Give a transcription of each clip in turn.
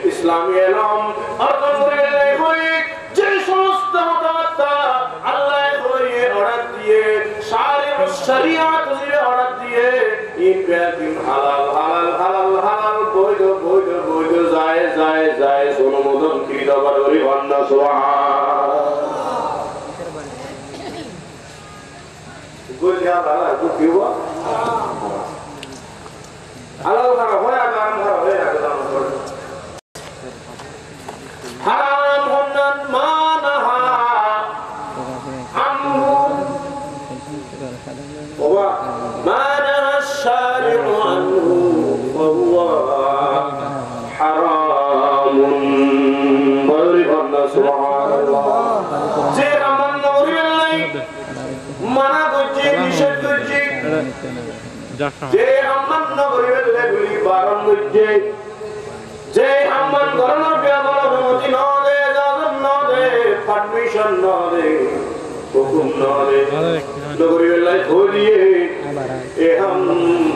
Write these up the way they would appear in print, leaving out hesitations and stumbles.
ইসলামী এলম অর্জন করে যে সমস্ত মতামতটা আল্লাহ হয়ে অর্ডার দিয়ে শরিয়াত দিয়ে অর্ডার দিয়ে ইনবিয়াতিন হালাল হালাল হালাল হালাল বৈধ বৈধ বৈধ যায় যায় যায় অনুমোদন কৃত করি বন্ধ সুবহান গুলিয়া বালা গুপিওয়া হালাল হারাম হয় আগাম হারাম হয় আগাম হারাম হন্নান মানাহা আনহু ওয়া মানাহা শারি'ু আনহু ফাহুয়া হারামুন বলিবন্না সুবহানাল্লাহ যে আমার নবী মানা করছে নিষেধ করছে যে আমার নগরীর লেগুলি বারণ করছে যে আমার ধরনের ব্যাপার অনুমতি না দে জানান না দে পারমিশন না দে হুকুম না দে নগরীর লাই খোলিয়ে এ হাম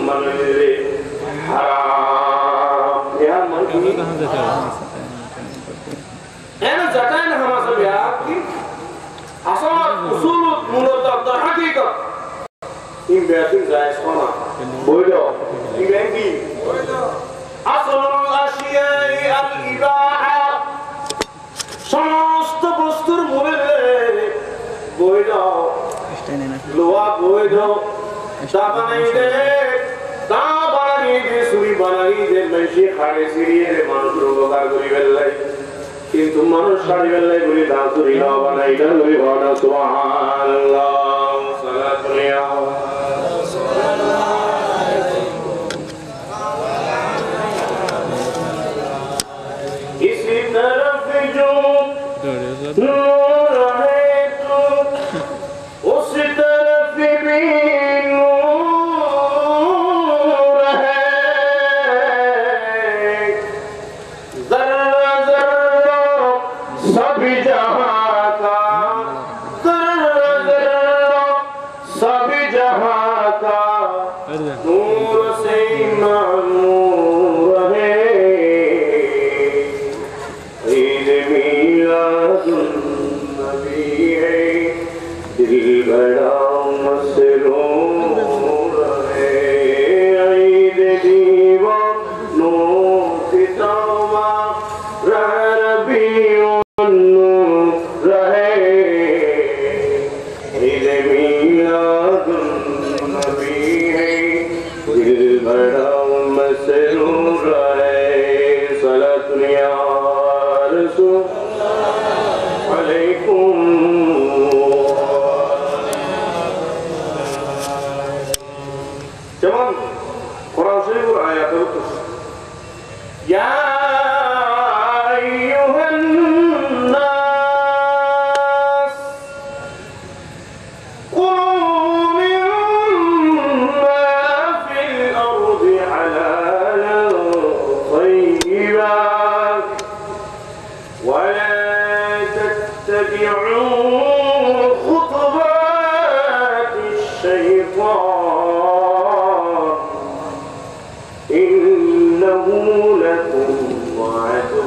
মানে হারাম এ হাম মানে এনা জাতান হামাস বিয়া কি আসল উসুল মূলত হাকিকত ইন বেয়াতিন জায়েজ করা বৈধ ইবেন কি বৈধ আসলুল আশিয়াই আল ইবাহা সমস্ত বস্তুর মূলে বৈধ লোহা বৈধ তা বানাই দে সুরি বানাই দে মেশি খাড়ে সিরিয়ে মানুষ উপকার করি বেলাই কিন্তু মানুষ সারি বেলাই বলি দা সুরি না বানাই দা লই ভানা সুবহানাল্লাহ সালাতু আলাইহি नूर है तू उस तरफ भी नूर है जर्रा जर्रा सभी जहां का जर्रा जर्रा सभी जहां का नूर से मामूर है दिल बड़ा मसरूर है ईद दीवानों की तौबा रबीउन नूर है ईद मिलादुन नबी है दिल बड़ा मसरूर है सलातु या रसूल अलैकुम যেমন কোরআন শরীফের আয়াতে উত্তর ইয়া আইয়ুহান নাস কুলু মিম্মা ফিল আরদি হালালান তাইয়্যিবান ওয়া লা তাত্তাবি'উ খুতুবাতিশ শাইতান إنه لكم عدو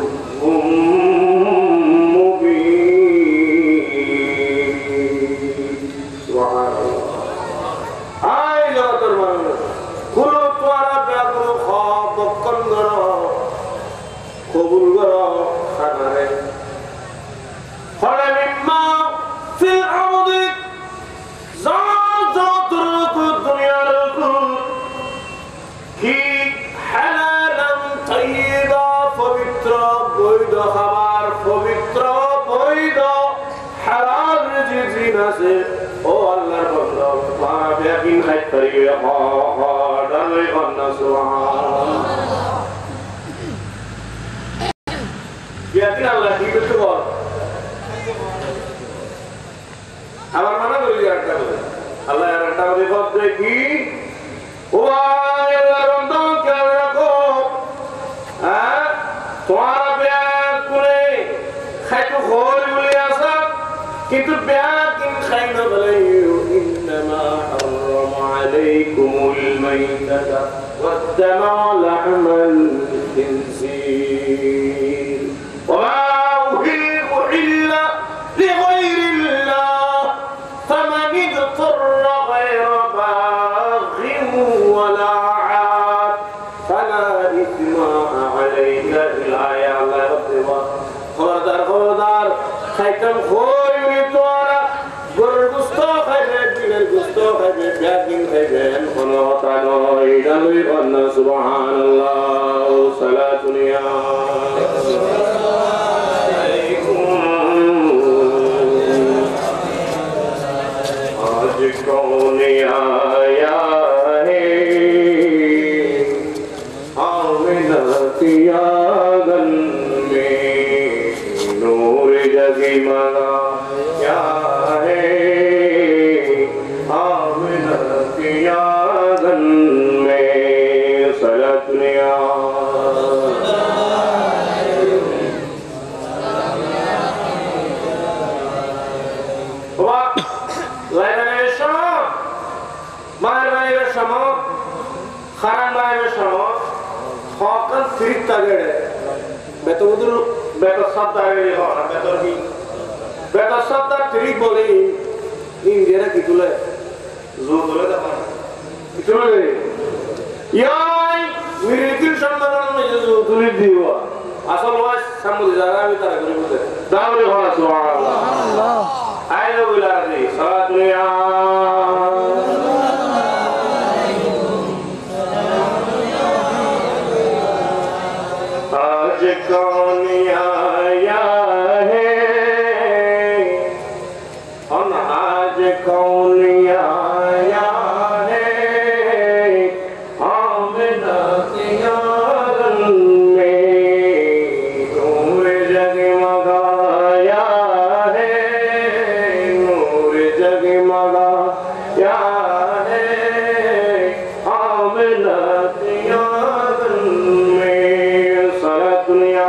مبين سبحان الله آي لا ترمان كل توارا بيقولو خواب بكن غرا قبول غرا خناره خلا مما في الأرض زاد ترك الدنيا لكم كي হালালান তাইয়্যিবা পবিত্র বৈধ খাবার পবিত্র বৈধ হালাল রিজিক আছে ও আল্লাহর বান্দা তারা বেকিন খাই করিয়ে হা ডালে বন্না সুবহানাল্লাহ বেকিন আল্লাহ কি করতে বল আবার মানা করি একটা বলে আল্লাহ আর একটা বিপদ দেখি ও আল্লাহর বান্দা খেয়াল রাখো তোমার ব্যাগ করে খাইতো খোল বলে আসা কিন্তু ব্যাগ কিন খাইনা বলে ইন্নামা হারাম আলাইকুমুল মাইতাতা والدم ولحم الخنزير وما أهل لغير الله فمن اضطر غير باغ ولا عاد فلا إثم عليه الآية الله يغفر خبردار খাইতাম খই তোরা গরুর গোশত খাইবে বিলের গোশত খাইবে ব্যাগিন খাইবেন কোনো কথা নয় দালুই বন্না সুবহানাল্লাহ সালাতুনিয়া আজ কৌন আয়া হে आमिना की आंगन में नूर जगमगा क्या है आमिना की आंगन में सलतनिया खान बाय शमो हॉकन फिर तगड़े मैं तो उधर बेटा सब तारे हो ना बेटा की बेटा सब तार फिर बोले इन देरा कितुले जो बोले तो पाना कितुले यार मेरे दिल सम्मान में जो तुली दिवा असल वास समुद्र जागा भी तारा करी बोले दावरी हो सुभान अल्लाह आयो बिलारी सलातुनिया आज कौन आया है हम आज कौन आया है आमिना की आंगन में नूर जगमगाया है नूर जगमगाया है आमिना की आंगन में दुनिया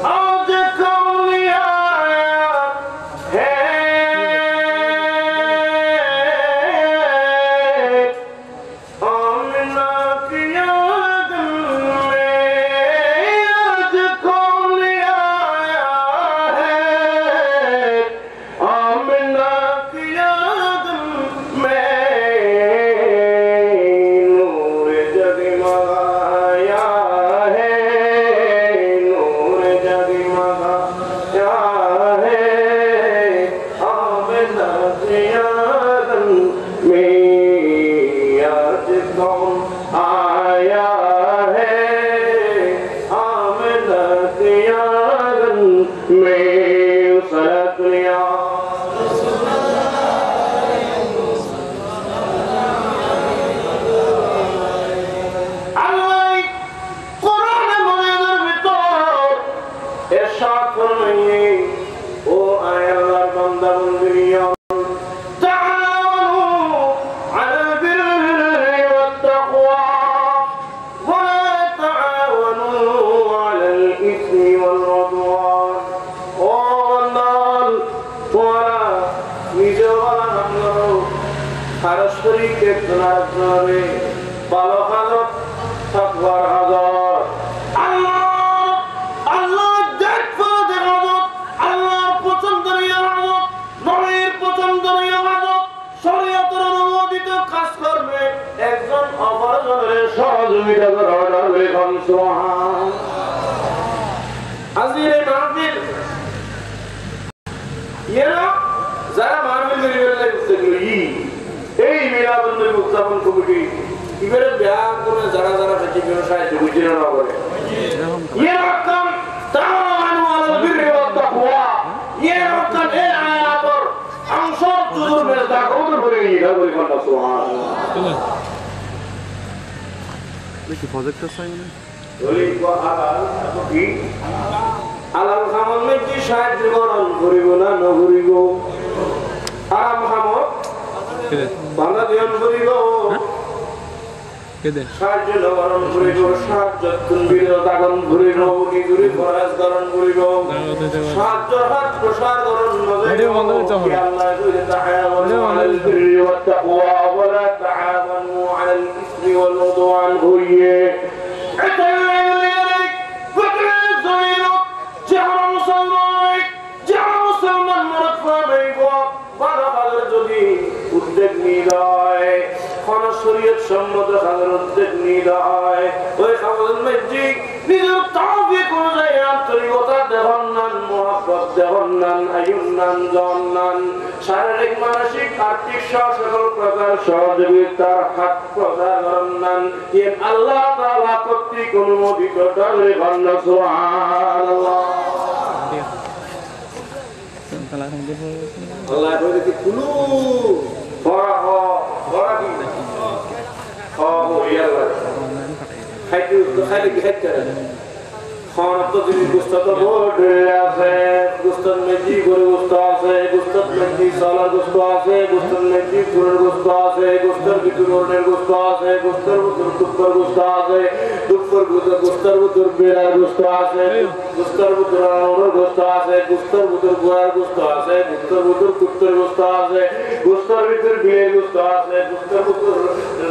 आज कौन आया है आमिना की आंगन में आज कौन आया है आमिना की आंगन में आया है आमिना की आंगन में सलतनिया अल्लाह कुरान मुनीर भीतर इरशाद फरमाइए ओ आए अल्लाह बंदा बंदियां পারস্পরিক একজনারে ভালো হাজত তাকওয়ার হাজত আল্লাহ দেখো হাজত আল্লাহ পছন্দনীয় হাজত নবীর পছন্দনীয় হাজত শরীয়তের অনুমোদিত কাজ করবে একজন অপরজনের সহযোগিতা করবে সুবহান আজিরে মাহফিল ইয়া যারা মাহফিল করিবে লাগছে এই মিলাদুল মুক্তাবন কমিটি ইবারে ব্যাগ করে যারা যারা ব্যক্তিগত সাহায্য বুঝিয়ে না করে ইয়ারাকাম তাআওয়ানু আলাল বিররি ওয়াত তাকওয়া ইয়ারাকাম এই আয়াতের অংশ জুজুর মেজদা কবুল করে নিয়ে বলে কোনটা সুবহানাল্লাহ দেখি প্রজেক্টর সাইনে বলি কো আলাল কি আলাল খামনে কি সাহায্য করন করিব না নগরিব আরাম খামত বাংলা দিয়ন করিব সাহায্য নগরণ করিব সাহায্য কুম্ভীর দাগন ঘুরিব নিজুরি ফরাজ গরণ করিব সাহায্য হাত প্রসার গরণ নজরে আল্লাহ কইলে তাআওয়ানু আলাল বিররি ওয়াত তাকওয়া ওয়া লা তাআওয়ানু আলাল ইসমি ওয়াল উদওয়ান হুইয়ে যদি উদ্যোগ নিয়ে হয় কোন শরীয়ত সম্মত খাবার উদ্যোগ নিয়ে হয় ওই খাবার মসজিদ নিজের তাওফিক অনুযায়ী আন্তরিকতা দেহন্নান মোহাব্বত দেহন্নান আয়ুন্নান জন্নান শারীরিক মানসিক আর্থিক সকল প্রকার সহযোগিতার হাত প্রদান করন্নান ইন আল্লাহ তাআলা কর্তৃক অনুমোদিত করে বন্ধ সুবহানাল্লাহ আল্লাহ বলে কি কুলু বড় বড় কি ও ইয়াল্লাহ খাইতে তো খাইলে কি খাইতে খান তো যদি গুস্ত তো বড় আছে গুস্ত মেজি গরু গুস্ত আছে গুস্ত মেজি সালার গুস্ত আছে গুস্ত মেজি গরুর গুস্ত আছে গুস্তর ভিতরের গুস্ত আছে গুস্তর ভিতর টুকর গুস্ত আছে টুকর ভিতর গুস্তর ভিতর বেড়ার গুস্ত আছে গুস্তর ভিতর আনোর গুস্ত আছে গুস্তর ভিতর গোয়ার গুস্ত আছে গুস্তর ভিতর কুত্তর গুস্ত আছে গুস্তর ভিতর বিয়ের গুস্ত আছে গুস্তর ভিতর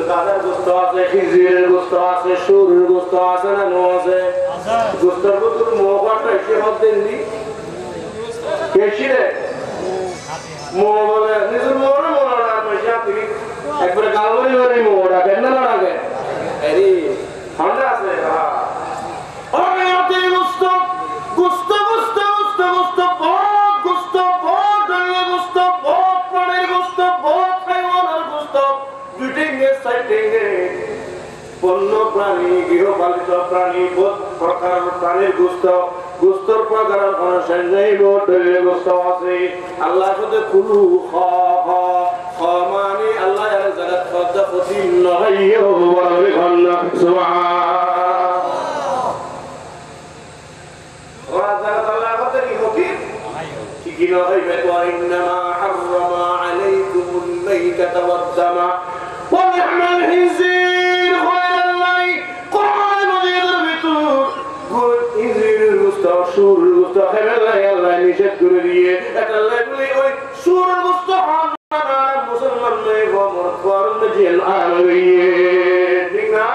দাদার গুস্ত আছে খিজিরের গুস্ত আছে সুরের গুস্ত আছে না নো আছে গুস্তর ভিতর মোহটা এসে মধ্যে নি বেশি রে মোহ বলে নিজের মোহরে মনে না পয়সা তিনি একবারে গালবরি করে মোহটা কেন না লাগে আরে ঠান্ডা আছে হ্যাঁ ওরে অতি গুস্ত গুস্ত গুস্ত গুস্ত গুস্ত বহুত গুস্ত বহুত দলে গুস্ত বহুত প্রাণের গুস্ত বহুত হাইওয়ানের গুস্ত দুটিঙ্গে সাইটিঙ্গে বন্য প্রাণী গৃহপালিত প্রাণী বহুত প্রকার প্রাণীর গুস্ত গুস্তর প্রকার কোন সঞ্জয় বহুত দলে গুস্ত আছে আল্লাহ শুধু কুলু খ খ খ মানে আল্লাহ এর জগৎ পদ প্রতি নহিও ওয়া বিখান্না সুবহান وإنما حرم عليكم الميتة والدم ولحم الخنزير غير الله قرآن مجيد البتور قل إنزير المستشور المستخير الله الله نشد قرية الله يقول لي سور المستحان مسلمان لي ومرفار المجيد العالمية دينا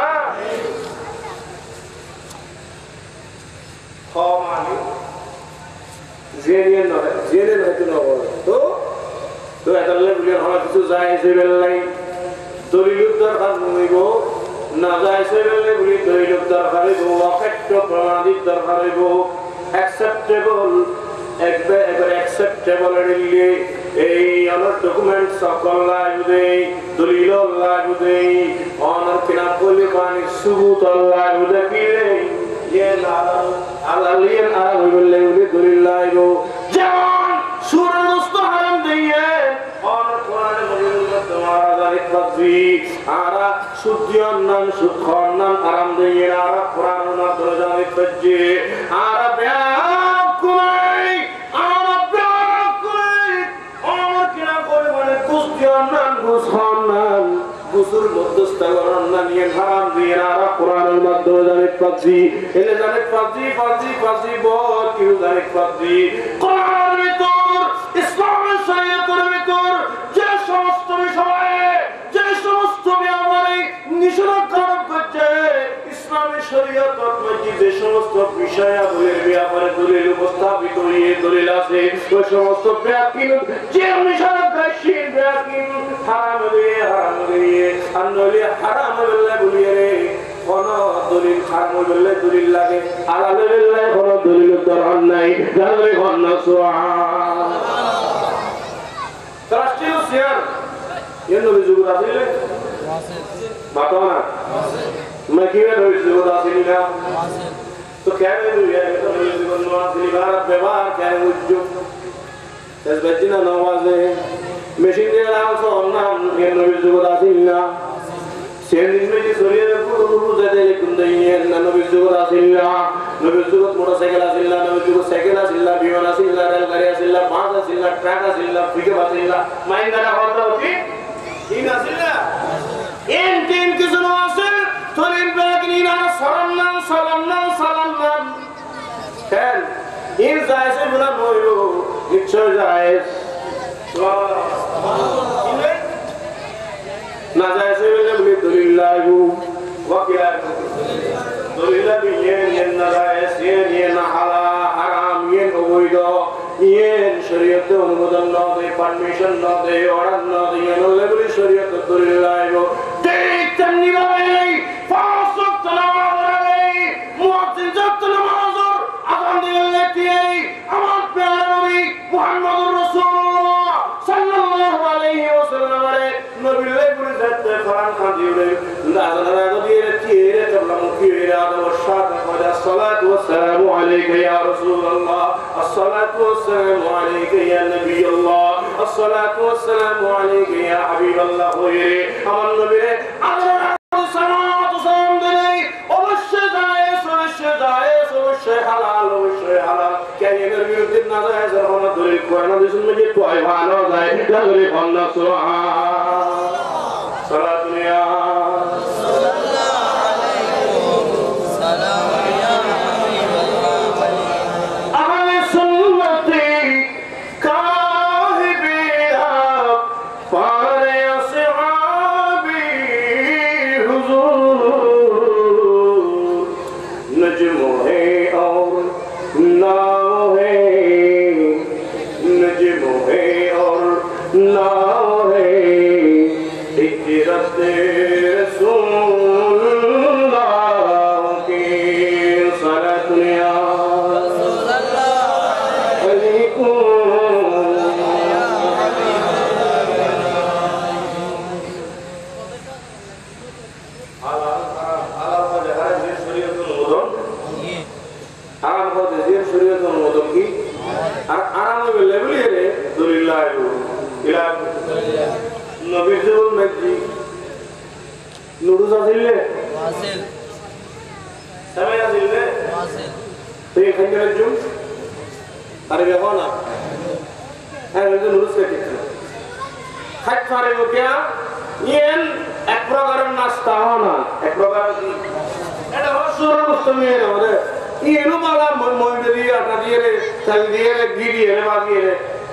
خامعني জেনে নয় জেনে হয়তো না বলে তো এটালে বলি আমার কিছু যায় সেবেলাই দলিল দরকার নইব না যায় সেবেলে বলি দলিল দরকার হইব অফেক্ট প্রমাণিত দরকার হইব অ্যাকসেপ্টেবল একবার অ্যাকসেপ্টেবল রিলি এই অনার ডকুমেন্ট সকল লাগবে দলিল লাগবে অনার কিনা বলি পানি সুবুত লাগবে কি রে আলালিয়ান আলাবিল্লাহি ওয়ালিল্লাহি জান সূরা মুস্তাহারাম দিয়ে আর কোরআনে মজিদ তোমারা জানিত পাজি আরা সুদিয়ান নাম সুখান নাম আরাম দিয়ে আরা কোরআন নাম ধরে জানিত পাজি আরা ব্যাকুলাই আর কিনা করে মানে কুসদিয়ান নাম গুসখান নাম গুসুর মধ্যস্থা করার না নিয়ে হারাম দিয়ে আরা কোরআনের মাধ্যমে জানিত পাজি এলে জানিত পাজি বহুত কিছু জানিত পাজি কোরআনের ভিতর ইসলামের শরীয়তের ভিতর যে সমস্ত বিষয়ে যে সমস্ত ব্যাপারে নিষেধ করা হচ্ছে ইসলামের শরীয়তের মধ্যে যে সমস্ত বিষয়াবলীর ব্যাপারে দলিল উপস্থাপিত হয়ে দলিল আছে ওই সমস্ত ব্যাকিন যে নিষেধ গাছিন ব্যাকিন হারাম দিয়ে আনলে হারাম বলে বলিয়ে রে কোন দলিল হারাম বলে দলিল লাগে আলালে বলে কোন দলিল দরকার নাই জানলে কোন সুবহান রাষ্ট্রীয় শেয়ার এর নবী যুগ আছে বাতো না মকিয়ে নবী যুগ আছে না তো কেন তো নবী যুগ না দিবার ব্যবহার কেন উজ্জু তসবিহনা নামাজে মেশিন দিয়ে লাগানো নাম এর নবী যুগ আছে না সেদিন মেজি শরীরে পুরো যেতে কুন্দাইয়ে নবী যুগ আছে না নবী যুগ মোটরসাইকেল আছে না নবী যুগ সাইকেল আছে না বিমান আছে না রেল গাড়ি আছে না বাস আছে না ট্রাক আছে না পিকআপ আছে না মাইন্ডারা হতো কি ইন আছে না তিন কিছু আছে সালাম কেন ইন জায়েজ বলা নইলো নিশ্চয় জায়েজ না জায়েজ বলে বলি দলিল্লাহু ওয়াকিলা দলিল্লাহ yen না জায়েজ yen না হারাম yen অবৈধ yen শরীয়তে অনুমোদন না দেয় পারমিশন না দেয় অর্ডার না দেয় নলে বলি শরীয়ত দলিল্লাহু ঠিক তেমনি ভাবে পাঁচ ওয়াক্ত নামাজ পড়ে মুয়াজ্জিন যত নামাজ আযান দিলে কি আমার প্রিয় নবী মুহাম্মদুর রাসূলুল্লাহ সাল্লাল্লাহু আলাইহি ওয়াসাল্লাম নবীর বলে যাতে কোরআন খাদিরে আযানের আগে দিয়ে তিরে তবলা মুখি ইরাদা ওয়াশাত ওয়া সালাতু ওয়াসসালামু আলাইকা ইয়া রাসূলুল্লাহ আসসালাতু ওয়াসসালামু আলাইকা ইয়া নবিয়্যুল্লাহ আসসালাতু ওয়াসসালামু আলাইকা ইয়া হাবিবাল্লাহ ওয়ে আমার নবীরে আল্লাহ সালাতু সালাম দেই অবশ্যই জায়েজ অবশ্যই হালাল কায়েমের বিরুদ্ধে না জায়েজ রহমত দলিল কোরআন হাদিসের মধ্যে কয় ভালো যায় লাগরে বন্ধ সুবহান সালাতু ইয়া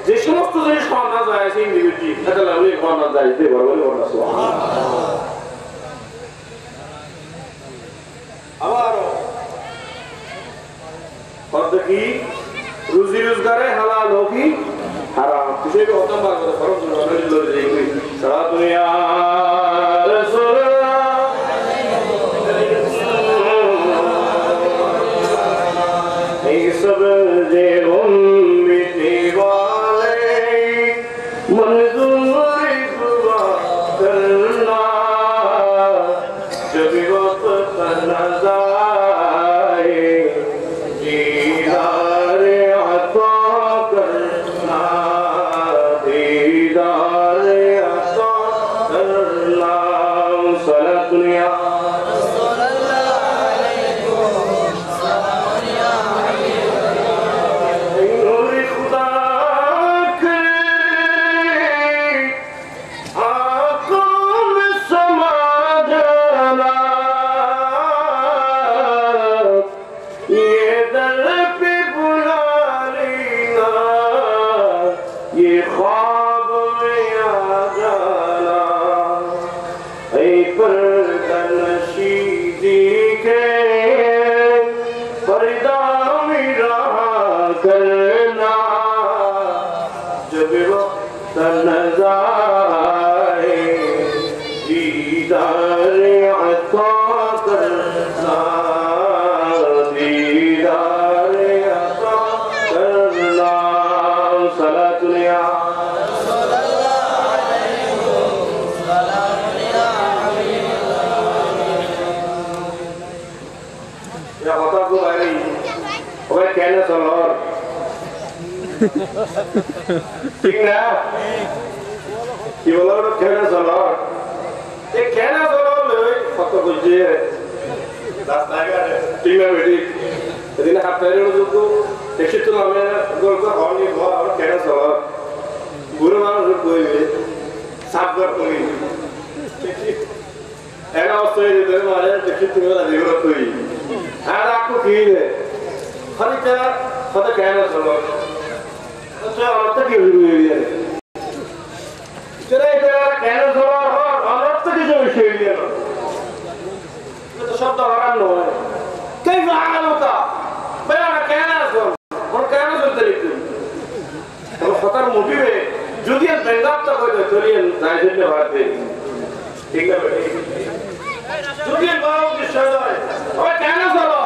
যে সমস্ত জিনিস খাওয়া যায় সেই নিবিটি এটা লাগলে খাওয়া যায় দিতে পারবো না সুবহান আবার কত কি রুজি রোজগারে হালাল हो कि হারাম किसी को होता बात तो फर्क नहीं लो जाएगी सारा दुनिया रसूलुल्लाह ये सब जे ठीक ना ये बोला तो कहना सलाह ये कहना सलाह ले फटो कुछ है रास्ता का ठीक है बेटी यदि ना आप पहले लोग तो देखिए तो हमें गोल का हॉल नहीं हुआ और कहना सलाह बुरे मानो जो कोई भी साफ कर कोई এরা অস্ত্র দিতে মারে দেখি তুমি দিব তুই আর আকু কি রে খরিটা কত কেন চলো তো অর্থ কি হইবে রে চলে এটা কেন চলো অর্থ কি হইবে রে তো শব্দ হারাম নয় كيف حالك بيانا কেন আসল কোন কেন চলতে লিখি তো খতর মোটিভে যদি বেঙ্গাপটা কইতে চলিয়েন তাই জন্য ভাতে ঠিক আছে যদি বাবু বিষয় হয় ওই কেন চলো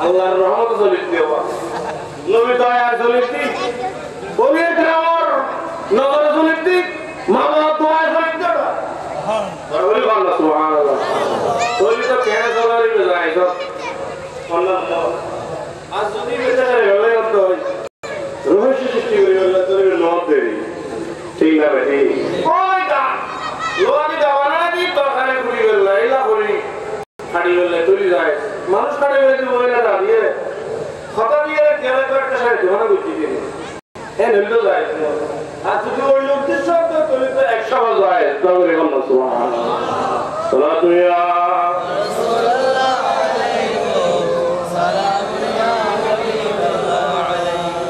আল্লাহর রহমত চলিত দেওয়া নবী দয়া চলিত বলিয়ে গ্রামর নজর চলিত মা বাবা দোয়া চলিত দেওয়া হ্যাঁ বলি আল্লাহ সুবহানাল্লাহ বলি তো কেন চলারই যায় সব আল্লাহ আজ যদি বেচারে হলে হতো রহস্য সৃষ্টি করে আল্লাহ তোর নদ দেরি ঠিক না ভাই ওই দা লোহানি দাওয়ানা দি তরকারি পুরি গেল এলা করি খাড়ি গেল তুলি যায় মানুষ খাড়ি গেলে বলে না দিয়ে খাতা দিয়ে গেলে তো একটা সাইড ধোনা বুঝি দিয়ে এ নিল যায় আর যদি ওই লোকদের শব্দ তুলি তো 100 যায় তবে কোন সুবহানাল্লাহ সালাতু ইয়া রাসূলুল্লাহ আলাইকুম সালাম ইয়া হাবিবাল্লাহ আলাইকুম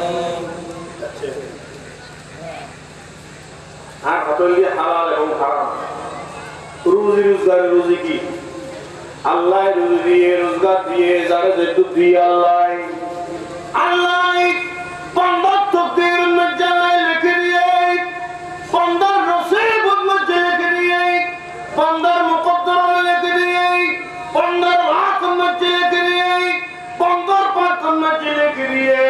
আর হাতলি হালাল এবং হারাম রুজি রোজগার রুজি কি আল্লাহ রুজি দিয়ে রোজগার দিয়ে যারা যেটুক দিয়ে আল্লাহ বান্দার তকদীর মধ্যে লিখে দিয়ে বান্দার নসিব মধ্যে লিখে দিয়ে বান্দার মুকদ্দর লিখে দিয়ে বান্দার হাত মধ্যে লিখে দিয়ে বান্দার পাক মধ্যে লিখে দিয়ে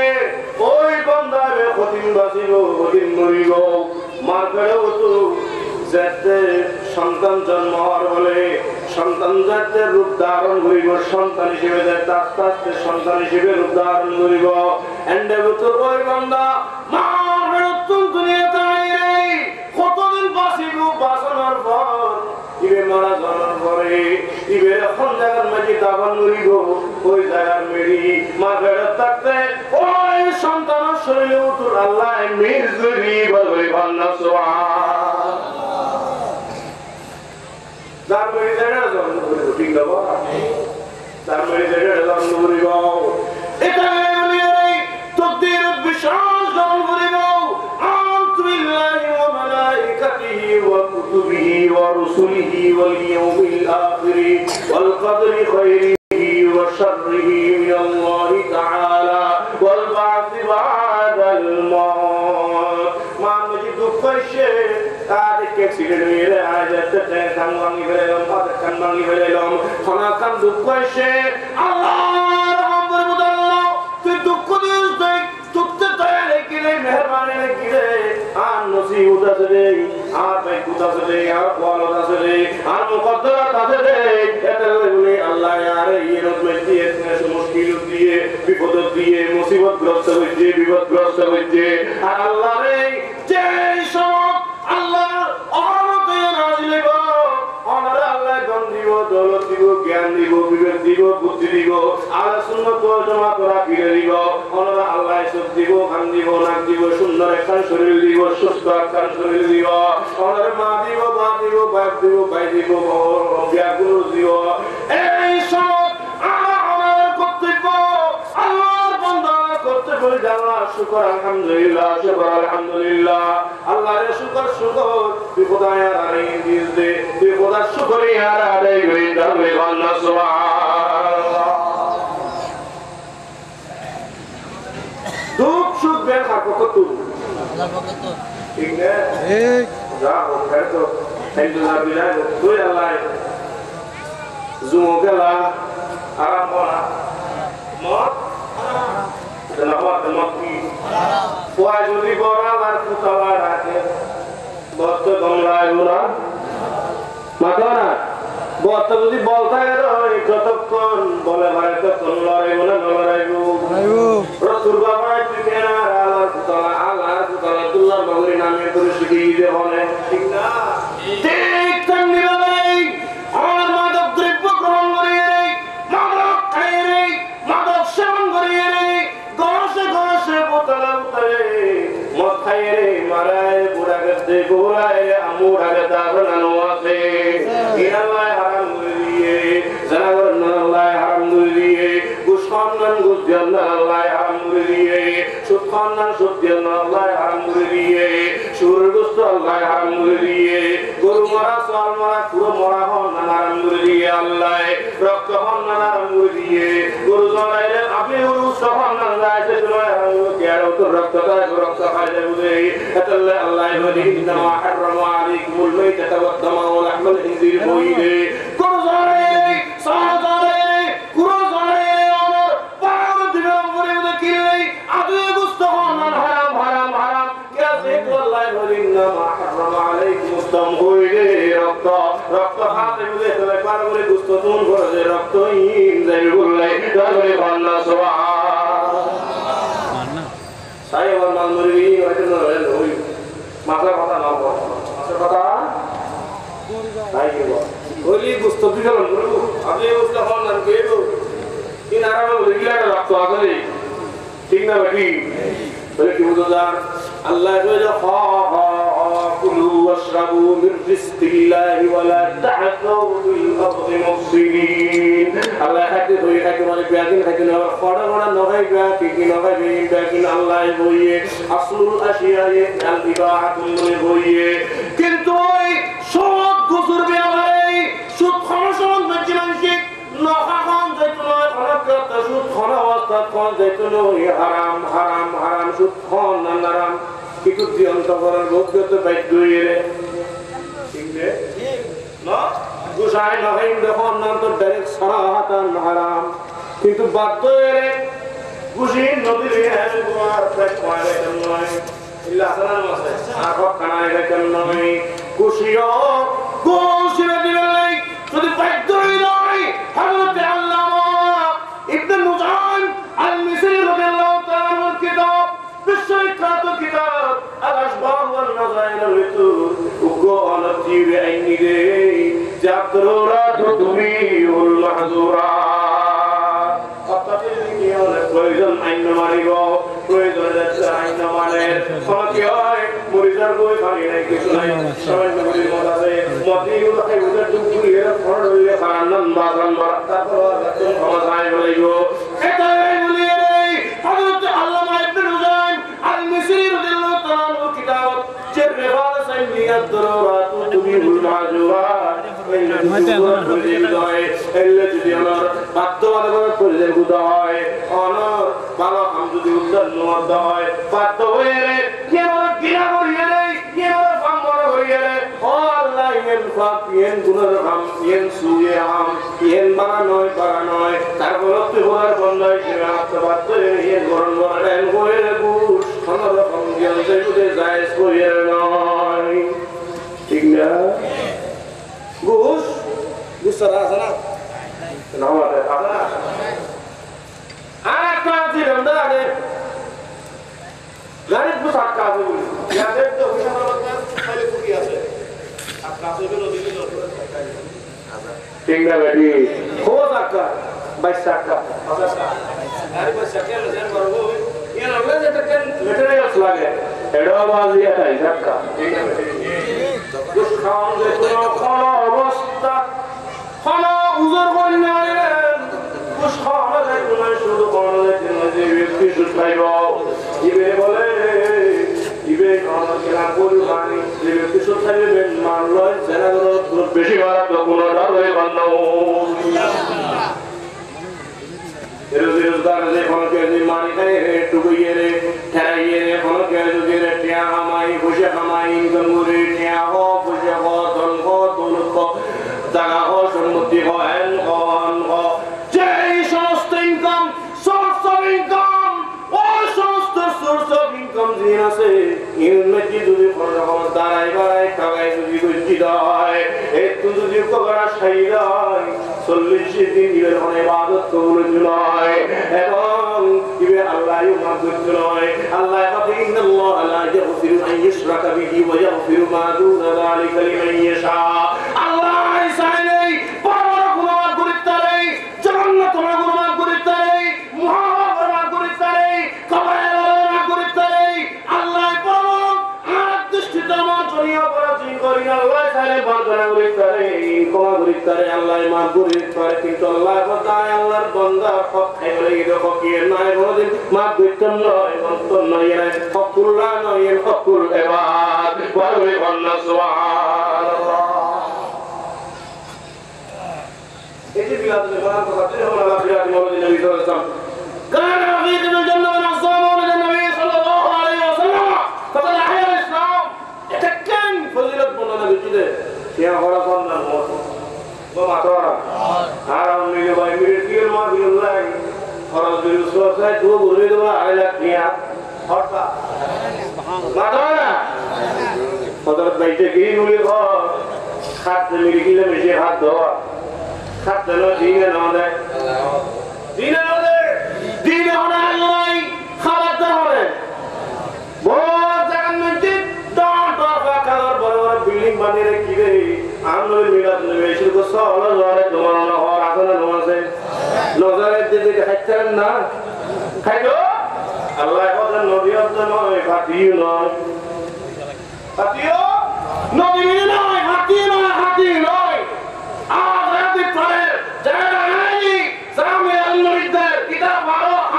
ওই বান্দার কঠিন বাসিব কঠিন মরিব মার ফেলেও তো যাতে সন্তান জন্ম হওয়ার বলে সন্তান যাতে রূপ ধারণ করিব সন্তান হিসেবে যাতে আস্তে আস্তে সন্তান হিসেবে রূপ ধারণ করিব এন্ডে তো ওই বান্দা মার ফেরতুন দুনিয়াতে আইরে কতদিন বাঁচিব বাঁচানোর পর ইবে মারা যাওয়ার পরে ইবে এখন জায়গার মাঝে দাবান করিব ওই জায়গার মেরি মা ফেরত থাকতে ওই সন্তানের শরীরে উতুর আল্লাহ মিজরি বলে ভান্না সুবহান যার মেরি জায়গা জন্ম করিব ঠিক না বাবা যার মেরি জায়গা জন্ম করিব এটা এই তকদীর বিশ্বাস জন্ম করিব আনতু বিল্লাহি ওয়া মালাইকাতিহি ওয়া কুতুবিহি ওয়া রুসুলিহি ওয়াল ইয়াউমিল আখির ওয়াল কদরি খাইরিহি ওয়া শাররিহি মিনাল্লাহি তাআলা ওয়াল বা'থি বা'দাল মাউত মানুষ দুঃখ সে তার অ্যাক্সিডেন্ট হয়ে আজ একটা কান ভাঙি ফেলাম মাথা কান ভাঙি ফেলাম খানা কান দুঃখ সে আল্লাহর আমর মুদাল্লাহ তুই দুঃখ দিস দেখ তুতে দয়া রেখে মেহরবানি রেখে আর নসিহত আছে রে আর বাইকুত আছে রে আর ওয়ালাদ আছে রে আর মুকদ্দরাত আছে রে এটা বলে আল্লাহ আর এই রকমের দিয়ে মুশকিল দিয়ে বিপদ দিয়ে মুসিবত গ্রস্ত হইছে বিপদ গ্রস্ত হইছে আর আল্লাহ রে যে সব আল্লাহ অহমতে নাজিল হইব ওনারা আল্লাহ ধন দিব দৌলত দিব জ্ঞান দিব বিবেক দিব বুদ্ধি দিব আল্লাহ সুন্নাত ওয়াল জামাত রাখিয়ে দিব ওনারা আল্লাহ সব দিব খান দিব নাক দিব সুন্দর একখান শরীর দিব সুস্থ একখান শরীর দিব ওনারা মা দিব বাপ দিব বাপ দিব ভাই দিব ব্যাগুলো দিব এই সব আল্লাহ কর্তব্য আল্লাহর বান্দা করতে বলে জানা শুকর আলহামদুলিল্লাহ শুকর আলহামদুলিল্লাহ আল্লাহর শুকর শুকর বিপদায় আরে দিস দে বিপদার শুকর ইয়ার আরে গইদাবে আল্লাহ সুবহানাল্লাহ দুঃখ সুখ বের খাবো কত আল্লাহর বরকত ঠিক না ঠিক যা হোক তো আলহামদুলিল্লাহ বিলায় তুই আল্লাহ জুমো গেলা আরাম করা মত নামাজ মক্কি ওয়াই যদি বড়া আর ফুটাওয়া রাখে বত গমলায় ওরা মাথা না বত যদি বলতা এর যতক্ষণ বলে ভাই তখন লড়াই বলে লড়াইবো রাসূল বাবা ঠিকানা আল্লাহ তাআলা আল্লাহ বাবুরি নামে করে শিখিয়ে দিয়ে বলে ঠিক না ঠিক তেমনি ভাই আমার মাদক দ্রব্য গ্রহণ করিয়ে মাদক খাইয়ে মাদক সেবন করিয়ে গসে গসে বোতলা উতারে মদ খাইয়ে মারায় বুড়া গেছে কোরায় আমুর আগে দাফনানো আছে আল্লাহ হারাম করে দিয়ে জানাগর আল্লাহ হারাম করে দিয়ে ঘুষ খান ঘুষ দেন আল্লাহ হারাম করে দিয়ে সুদ খান সুদ দেন আল্লাহ হারাম করে দিয়ে সুর গোস্ত আল্লাহ হারাম করে দিয়ে গরু মারা সাল মারা পুরো মরা হন না হারাম করে দিয়ে আল্লাহ রক্ত হন না হারাম করে দিয়ে গরু জলাইলেন আপনি গরু সফল না যাইতে জলায় কেন তো রক্ত খায় রক্ত খায় বলে আল্লাহ আল্লাহ বলি ইন্নামা হারামা আলাইকুমুল মাইতাতা ওয়াদ দামা ওয়া লাহমাল খিনজির বইলে গরু জলাইলে সাল জলাইলে গরু জলাইলে আমার পাওয়া দিবে বলে বলে কিলে আদু গোস্ত হন না হারাম হারাম হারাম কেসে আল্লাহ বলি ইন্নামা হারামা আলাইকুমুদ দাম বইলে রক্ত রক্ত খাতে বলে তবে পার করে গোস্ত তুন করে যে রক্তহীন যাই বললে তাহলে ভান্না সুবহান সাই ওয়াল মুরগি হয়তো নয় ওই মাথা কথা না বল মাথা কথা তাই কি বল ওই গোস্ত দিলাম বলবো আমি গোস্ত হন না কেউ ইন আরামে বলিলা রক্ত আসলে ঠিক না বেটি বলে কি বুঝার আল্লাহ কইলো কুলু ওয়াশরাবু মির রিজকিল্লাহি ওয়া লা তা'তাউ বিল আরদি মুফসিদিন আল্লাহ হাতে ধরে থাকে মানে বিয়াদিন থাকে না ফড়া ফড়া নগাই গা কি নগাই বিয়াদিন আল্লাহ বইয়ে আসলুল আশিয়ায়ে আল ইবাহাতুল বইয়ে কিন্তু ওই সব গুসুর বিয়াই সুদ খরচন মানসিক নখাখন যাইতো খরচত সুদ খরচত কোন যাইতো হারাম হারাম হারাম সুদ খন নারাম কিছু দিয়ন্ত করার ভোগ্যত বাধ্য হইরে ঠিক রে না গুসাই নখাইন দেখুন নাম তো ডাইরেক্ট সরাহাতান হারাম কিন্তু বাধ্য হইরে গুসি নদীর হেল গোয়ার পেট মারে নয় ইল্লা সালাম আছে আখো কানায় রাখেন নয় গুসিও গুসিরে দিবেন নাই যদি বাধ্য হইলাই হযরত আল্লামা ইবনে মুজান আল মিসরি রাদিয়াল্লাহু তাআলার কিতাব বিশ্ববিখ্যাত কিতাব আল আশবাহ ওয়াল নাযাইর ভিতর উগ্র অনতিরে আইনি রে জাতরুরাত তুমিউল মাহজুরাত অর্থাৎ কি হলে প্রয়োজন আইন মানিব প্রয়োজন যাচ্ছে আইন মানে কি হয় মরিজার বই খালি নাই কিছু নাই সবাই নবীর মত আছে মদিউল হাইউদের দুপুরে ফড় হইলে ফারান্নান বাজান তারপর তুমি ক্ষমতায় বলিগো এটাই বলি রে হযরত আল্লামা ইবনে রুজান আল মিসরি রাদিয়াল্লাহু তাআলা কিতাব যে রেফার সাইনিয়াত দররাত তুমিউল মাহজুরাত এল্লে যদি আমার বাধ্যবাধকতা পরিচয় গুদা হয় অনর ভালো কাম যদি উদ্ধার নমত হয় বাধ্য হয়ে রে কেবল গিরা করিয়ে রে কেবল ফাম্বর করিয়ে রে ও আল্লাহ ইয়েন ফাক ইয়েন গুনার কাম ইয়েন সুয়ে আম ইয়েন বাড়া নয় তারপর তুই হওয়ার বন্ধ হয়েছে বাধ্য হয়ে ইয়েন গরম বড়াইন হয়ে রে বুঝ অনর রকম জ্ঞান যেগুলো যায় করিয়ে নয় ঠিক না ঘুষ ঘুষ আছে না আর একটা আছে রমদানে গাড়ি ঘুষ আটকা আছে বলি ইয়াদের তো হিসাব করতে খালি কুকি আছে আটকা আছে বলে দিলে ঠিক না বেটি খোঁজ আটকা 22 টাকা 50 টাকা গাড়ি বসে কেন যেন করবো ইয়ার আগে যেটা কেন ম্যাটেরিয়ালস লাগে এডা বাজি আছে টাকা ঠিক না বেটি ঘুষ খাওয়ান যে কোনো অবস্থা খানা উজর করে নেন ঘুষ খাওয়া যায় কোনো শুধু কোনো যে ব্যক্তি সুদ খাইব ইবে বলে ইবে খাওয়া কেনা পরিমাণে যে ব্যক্তি সুদ খাইবেন মান লয় জেনাগুলো বেশি ভাড়া তো কোনো ডর হয়ে বন্ধ রোজগার যে কোনো কেজি মানি খাই টুকুইয়ে রে ঠেরাইয়ে রে কোনো কেজি যদি রে টিয়া কামাই বসে কামাই ইনকাম করে টিয়া হো বসে হো ধন হো দৌলত হো জায়গা হো সম্পত্তি হো হ্যান হো হন হো যেই সমস্ত ইনকাম সোর্স অফ ইনকাম ওই সমস্ত সোর্স অফ ইনকাম যে আছে ইনমেটি যদি কোনো রকম দাঁড়াই বাড়াই টাকাই যদি গজ্জিত হয় একটু যদি কবরা শাহিদ হয় 40 দিন ইবের অনেক ইবাদত কবুল নয় এবং ইবে আল্লাহ মাহবুব নয় আল্লাহ কথা ইন্নাল্লাহ লা ইয়াগফিরু আন ইউশরাকা বিহি ওয়া ইয়াগফিরু মা দুনা যালিকা লিমান ইয়াশা আল্লাহ চাইলে বড় গুনাহ করতে পারে জান্নাত গুনাহ করতে পারে মুহাব্বত করতে পারে কবরে করতে পারে আল্লাহ বড় আর দৃষ্টিতে আমার জন্য অপরাধী করি না আল্লাহ তাআলা বরকত করে ক্ষমা করে আল্লাহ মাফ করে কিন্তু আল্লাহ তাআলা আল্লাহর বান্দা হক খাই বলে এই দেখো কি নাই বলেন মাফ করতেন নয় মন্তন নয় হকুল্লাহ নয় হকুল ইবাদ বলে আল্লাহ সুবহানাল্লাহ এই যে বিলাদে বানান কথা ছিল আল্লাহ বিরাট মওলানা নবী সাল্লাল্লাহু আলাইহি ওয়াসাল্লাম কান রাফিকুল জান্নাহ ওয়া নাসামুল নবী সাল্লাল্লাহু আলাইহি ওয়াসাল্লাম ফাকাদ আহয়া ইসলাম এটা কেন ফজিলত বর্ণনা দিতে ইয়া হরাসান না মাতারা আরাম নিয়ে ভাই মিরে কি মা বিল্লাহ হরাস বিরুসওয়া সাই দো বলে দেওয়া আলা কিয়া হরতা মাতারা হযরত বাইতে কি নুলি ঘর খাত মিরে কি মেশে হাত ধোয়া খাত না দিনে না দেয় দিনে না দেয় দিনে হলো আল্লাহ খাবার দেয় বহুত জায়গা মধ্যে বিল্ডিং বানিয়ে রেখে রে আমলে মিলাদ নবী শুরু করছ আল্লাহ জোরে তোমার না হওয়ার আসলে নমাজে নজরে দিতে খাইতেন না খাইতো আল্লাহ কথা নবী অর্থ নয় ফাতিও নয় ফাতিও নবী নয় ফাতি নয় আযাদি করে যারা নাই সামনে আল্লাহর কিতাব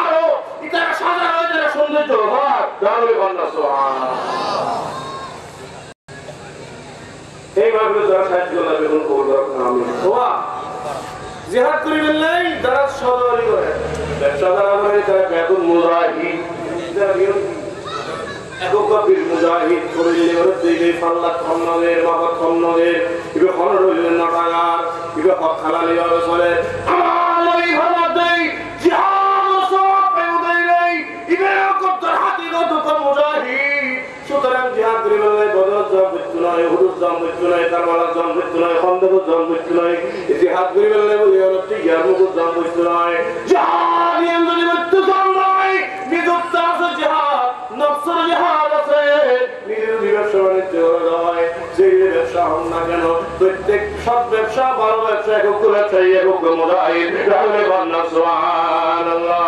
আরো এটা সাজা হয়ে যাবে সৌন্দর্য হয় দারুল বান্দা সুবহানাল্লাহ এই ভাবে যারা সাহায্য করবে কোন কবুল করুন আমিন ওয়া জিহাদ করিবেন নাই যারা সদরি করে ব্যবসা যারা করে তারা বেগুন মুজাহিদ যারা একক কবির মুজাহিদ করিলে ওর দিলে ফাল্লা খন্নদের বাবা খন্নদের ইবে খনর হইলেন না টাকা ইবে হক খালালি ভাবে চলে আমার নবী ফরমাতে জিহাদ সওয়াব পেও দেই নাই ইবে কত হাকিকত তো মুজাহিদ সুতরাং জিহাদ করিবেন নাই বদর জব মৃত্যু নয় হুদুদ জব মৃত্যু নয় কারবালা জব মৃত্যু নয় খন্দক জব মৃত্যু নয় জিহাদ করিবেন নাই বলি আর তিয়ামুক জব মৃত্যু নয় জিহাদ নিয়ম যদি মৃত্যু জব নয় বিদুত্ত আছে জিহাদ নফসের জিহাদ আছে নিজের ব্যবসা বাণিজ্য হয় সেই ব্যবসা হন না কেন প্রত্যেক সব ব্যবসা ভালো ব্যবসা একক ব্যবসায়ী একক মুজাহিদ রাহুলে বান্না সুবহানাল্লাহ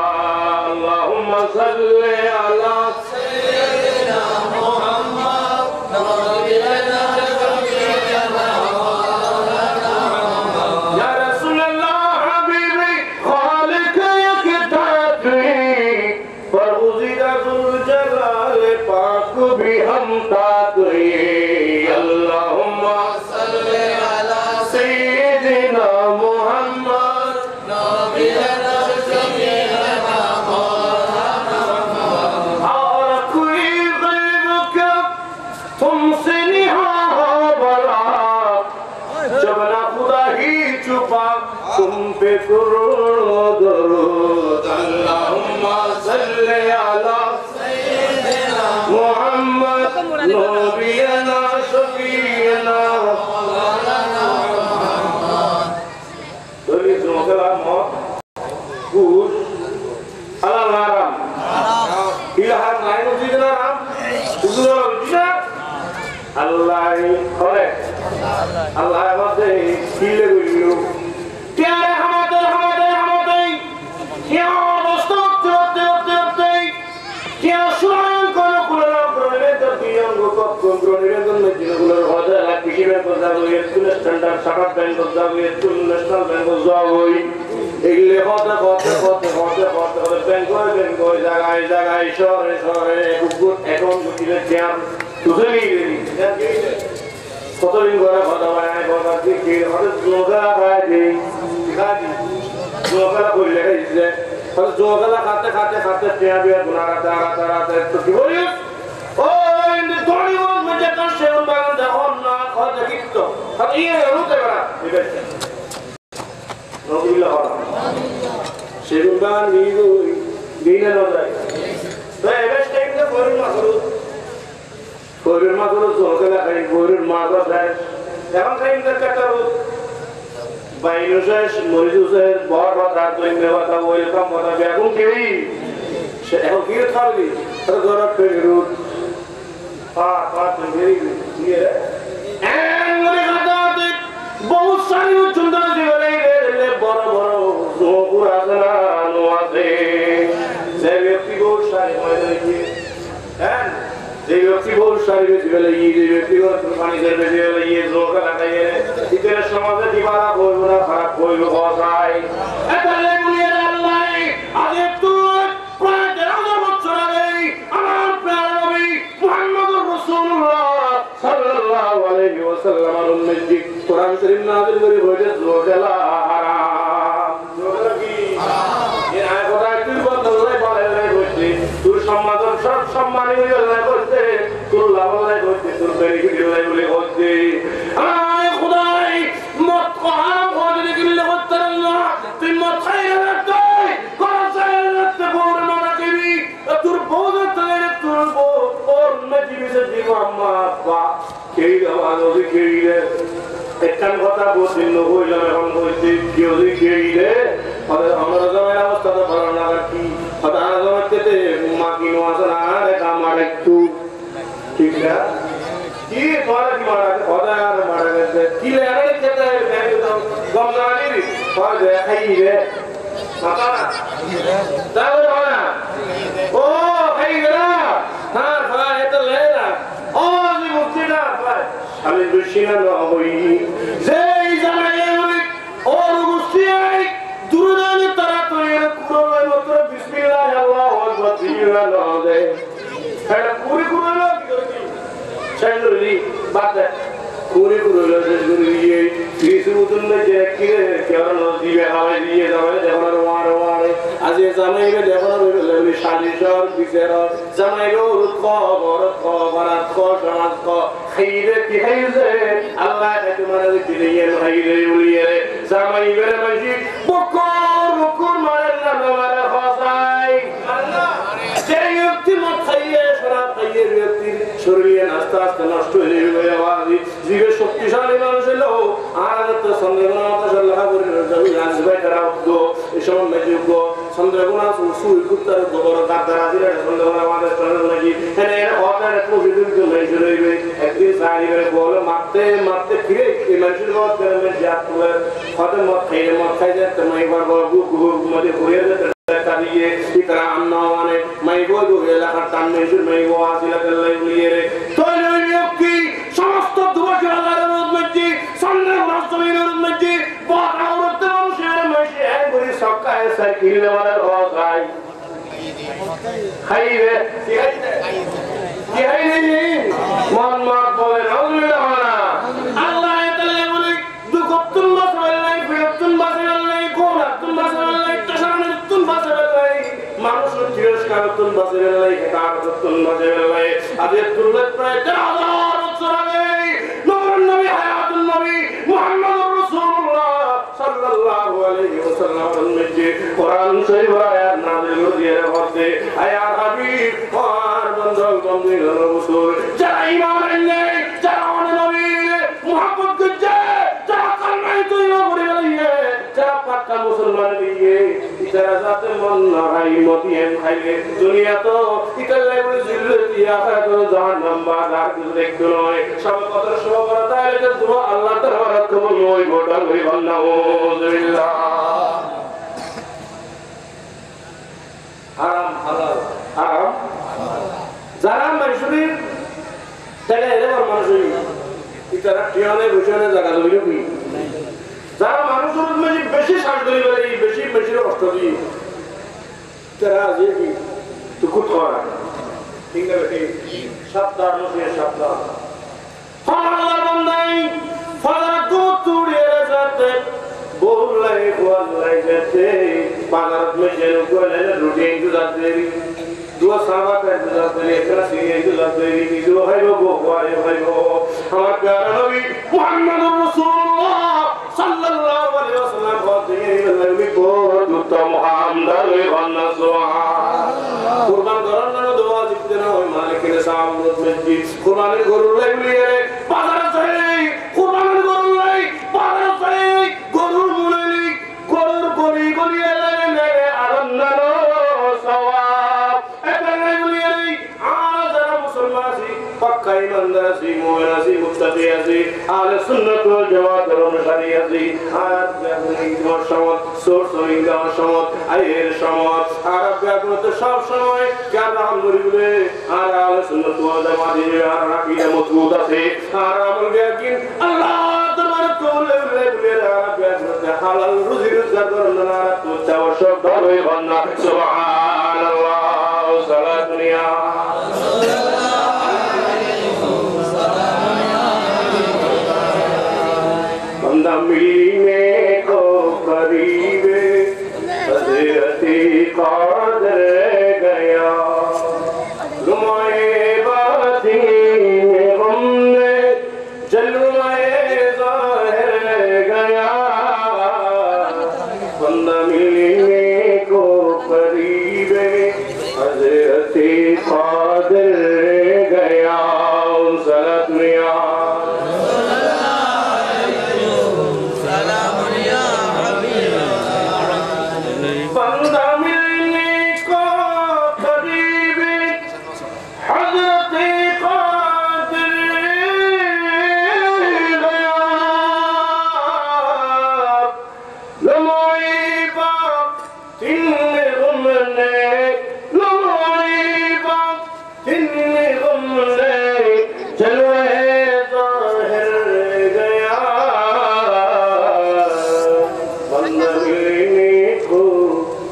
আল্লাহুম্মা সাল্লি আলা সাইয়্যিদিনা মুহাম্মদ নবিয়িনা শাফিঈনা ইয়া রাসূলুল্লাহ হাবিবি খালিক ইকতাদি ফরউজিদা যুল জালাল পাক भी हम ताक अल्लाहुम्मा सल्ली अला सय्यिदिना मुहम्मद नबियना शफीअना मौलाना और कोई गैरुक तुमसे निहा बड़ा जब ना खुदा ही छुपा तुम पे करो दरूद अल्लाहुम्मा सल्ली अला मुहम्मद नबियना शफीअना मौलाना मुहम्मद दोली जोगला मो कुछ अलाराम इलाहा नाइन उजिना राम उजुरा उजिना अल्लाह करे अल्लाह मते किले गुलियो प्यारे हमारे क्या दोस्तों क्या सुनाएं करो कुलरा प्रोने तो दिया उनको प्रोने तो मैं जिनको होता है किसी में पता हो ये स्कूल स्टैंडर्ड सरकार बैंक होता है ये स्कूल नेशनल बैंक होता है वही इल्ले होता बैंक हो जगह शहर गुड अकाउंट किले क्या तुझे नहीं কত দিন করে কথা হয় কথা কি হঠাৎ জোগা খায় দিই জোগা করলে খাইছে জোগা খাতে টিয়া বিয়া গুনা রাতে তো কি বলিস ও ইন্দু তোড়ি ও মজা কার সেরম বাগান দেখো না খাতে কিত্ত আর ইয়ে রুতে বড়া ঠিক আছে নবিল্লাহ সেরম বাগান নিগো দিনে না যায় তো এবেস টাইমে করুন না করুন কোরের মা গুলো জোগা খাই কোরের মা গো খায় এখন খাই না কাটারো বাইনুসেস মরিজুসেস বড় কথা তুই মেওয়াটা ওয়েলকাম কথা বেগুন কেই সে এখন কি খাবি তোর ঘরে ফেরু পা তুই মেরি দিয়ে এমনি খাতাতে বহুত সারি সুন্দর জীবনে রে বড় জোগুর আছে না নো আছে যে ব্যক্তি বহুত সারি হয় দেখি হ্যাঁ যে ব্যক্তি বহুত সারি জীবনে ব্যক্তিগত পানি দেবে যে ইয়ে জোকা লাগাইয়ে ইতের সমাজে দিবারা বইব না খারাপ বইব বসাই এটা লেগুলিয়ে আল্লাহ আগে তুই প্রায় 1000 বছর আগে আমার প্রিয় নবী মুহাম্মদুর রাসূলুল্লাহ সাল্লাল্লাহু আলাইহি ওয়াসাল্লামের উম্মতি কোরআন শরীফ নাযিল করে হয়েছে জোগেলা হারাম জোগেলা কি এর আয় কথা তুই বললে বলে বলছি তুই সম্মান সব সম্মানী হয়ে করতে তুই লাভলাই করতে তোর বেনিফিট হয়ে বলে করতে আয় খোদাই মত হারাম হয়ে গেলে করতে না তুই মত খাই না তুই কোরআন রাখতে বড় না রাখবি তোর বহুত তাহলে তোর ওর মজিবিসে দিব আম্মা বা কেই আওয়াজ কেই রে একখান কথা বলছিল নবই জমে এখন বলছি কেউ যদি কেই রে আমরা জমের অবস্থা তো ভালো না কি আমার জমের থেকে মা কিনো আসে না রেখা মার একটু ঠিক না কি তোরা কি মারা খোদা আর মারা গেছে কি লে আরে খেতে গম না নিবি তোর দেখাই রে মাতা তাহলে হয় ও খাই গেলা হ্যাঁ ভাই এটা লে না ও জি মুক্তি না ভাই আমি দুশিনা না হই যেই জানাই বলি ও রুসিয়াই দুরদানি তারা তৈরি কুরআন মত বিসমিল্লাহ আল্লাহু আকবার বিসমিল্লাহ নামে এটা পুরি কুরআন কি করছি চাইলি বাদ পুরি কুরআন জরুরি ফিসুতুন যে কিরে কেন দিবে হাওয়াই দিয়ে যাবে যখন ওয়ার ওয়ার আজ এই জামাইবে যখন বলে শালিশর বিচার জামাইবে রুক খবর সমাজ ক খাইরে কি খাইছে আল্লাহ তোমার দিলে খাইরে উলিয়ে জামাইবে মাঝি বকর বকর মারে না মারে খসাই আল্লাহ সেই ব্যক্তি মত খাইয়ে শরাব খাইয়ে ব্যক্তি শরীরে আস্তে আস্তে নষ্ট হয়ে যাবে আওয়াজ জীবে শক্তিশালী মানুষ হলো আর তো সন্দেহনা মত আল্লাহ করে যাবে আসবে তারা উদ্দো এসব মেজুগ সন্দেহনা সুই কুত্তার গোবর কাদারা দিলে সন্দেহনা আমাদের চলে লাগি এনে ওটার একটু বিদ্যুৎ জমে জড়াইবে একদিন সাইরে বলে মারতে ফিরে এই মানুষের মত করে যা তুলে হতে মত খাইয়ে তুমি একবার গুগু মধ্যে ঘুরে যেতে তারিয়ে ইকরা আন্না মানে মাইগো গোলা কাটান মেজুর মাইগো আসিলা গলাই লিয়ে রে তোর কি সমস্ত দুবছরের মধ্যে সন্দেহ রাষ্ট্রের মধ্যে বড় আওরত মানুষের মাঝে একবারে সকায় সাইকেল নেওয়ার হয় খাইবে কি হাইনি মন মাত বলে আল্লাহ আল্লাহ তাআলা বলে দুকতুন বাসালাই বিরতুন বাসালাই কোনাতুন বাসালাই তাশানুতুন বাসালাই মানুষের তিরস্কারতুন বাসালাই কারতুন বাসালাই আদের তুলনায় প্রায় 1000 বছর আগে নূর নবী হায়াতুন নবী মুহাম্মদুর রাসূলুল্লাহ সাল্লাল্লাহু আলাইহি ওয়াসাল্লামের মধ্যে কোরআন শরীফ আয়াত নাযিল হয়ে হচ্ছে আয়া হাবিব আর বন্ধন কমদিন রাসূল যারা ঈমান আনলে যারা নবী মুহাম্মদ করছে যারা কালমা তৈরি করে নিয়ে যারা পাক্কা মুসলমান দিয়ে যারা যাতে মন না হয় মতিয়ে খাইলে দুনিয়া তো ইতালে বলে জিল্লতি আখিরাত জাহান্নাম বাজার কিছু দেখতে নয় সব কথা সব করা তাহলে তো দোয়া আল্লাহ তাআলা কবুল হয় গোটা করে আল্লাহুল্লাহ হারাম হালাল হারাম যারা মানুষের জায়গা এলে মানুষের ইতারা টিয়ানে বসে জায়গা জমি কি যারা মানুষের মধ্যে বেশি শ্বাস ধরে বেড়ে বেশি বেশি কষ্ট দিই তারা যে কি দুঃখ করা ঠিক না বেশি সাবধান হয়ে সাবধান আল্লাহর বান্দাই ফালা তুড়িয়ে যাতে बोलाई बोलाई जैसे बाजार में जेल को ले रोटी इंतजार देरी दो सावा का इंतजार देरी एक रात इंतजार देरी जो है वो भाई वो हमारे प्यारे नबी मुहम्मद रसूलुल्लाह सल्लल्लाहु अलैहि वसल्लम कहते हैं नबी को दूता मुहम्मद वन्ना सुभान कुर्बान करना ना दुआ जितने ना हो मालिक के सामने में जी कुर्बान करो ले लिए बाजार से कुर्बान करो ले बाजार से গরুর মুরলি গরুর গলি গলি এলানে আনন্দনো সওয়াব এখানে বলি আর যারা মুসলমান আছি পাক্কা ইমানদার আছি মুমিন আছি মুত্তাকি আছি আহলে সুন্নাত ওয়াল জামাতের অনুসারী আছি আর তোমার সমত সোর্স ইনকাম সমত আয়ের সমত আর ব্যাপক সব সময় কেন আমল করে আর আহলে সুন্নাত ওয়াল জামাতের আর আকীদা মজবুত আছে আর আমল ইয়াকিন আল্লাহ তোমার কওলে বলে আর ব্যাপক হালাল রুজি রোজগার করেন না তো চাওয়ার ধরে বান্না সুবহানাল্লাহ সালাতুন ইয়া बंदा मिलने को करीबे हज़रते क़ादिर गया रुमाए बातिन गम ने जलवाए ज़ाहिर गया बंदा मिलने को करीबे हज़रते क़ादिर गया सलात मिया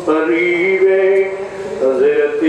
قريبه حضرت